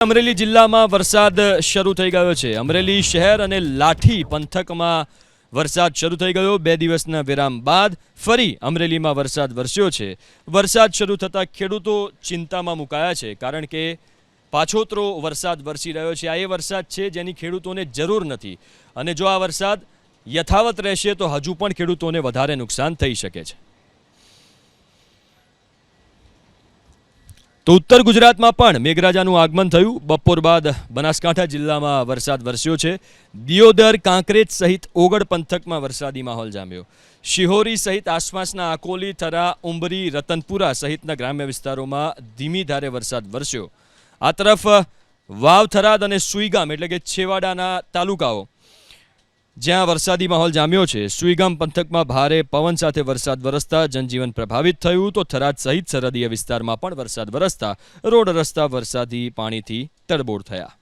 અમરેલી જિલ્લામાં વરસાદ શરૂ થઈ ગયો છે। અમરેલી શહેર અને લાઠી પંથકમાં વરસાદ શરૂ થઈ ગયો। 2 દિવસના વિરામ બાદ ફરી અમરેલીમાં વરસાદ વરસ્યો છે। વરસાદ શરૂ થતાં ખેડૂતો ચિંતામાં મુકાયા છે, કારણ કે પાછોતરો વરસાદ વરસી રહ્યો છે। આ એ વરસાદ છે જેની ખેડૂતોને જરૂર નથી, અને જો આ વરસાદ યથાવત રહેશે તો હજુ પણ ખેડૂતોને વધારે નુકસાન થઈ શકે છે। તો ઉત્તર ગુજરાતમાં પણ મેઘરાજાનું આગમન થયું। બપોર બાદ બનાસકાંઠા જિલ્લામાં વરસાદ વરસ્યો છે। દિયોદર, કાંકરેજ સહિત ઓગળ પંથકમાં વરસાદી માહોલ જામ્યો। શિહોરી સહિત આસપાસના આકોલી, થરા, ઉંબરી, રતનપુરા સહિતના ગ્રામ્ય વિસ્તારોમાં ધીમી ધારે વરસાદ વરસ્યો। આ તરફ વાવ, થરાદ અને સુઈગામ એટલે કે છેવાડાના તાલુકાઓ જ્યાં વરસાદી માહોલ જામ્યો છે। સુઈગામ પંથકમાં ભારે પવન સાથે વરસાદ વરસતા જનજીવન પ્રભાવિત થયું, તો થરાદ સહિત સરહદીય વિસ્તારમાં પણ વરસાદ વરસતા રોડ રસ્તા વરસાદી પાણીથી તરબોળ થયા।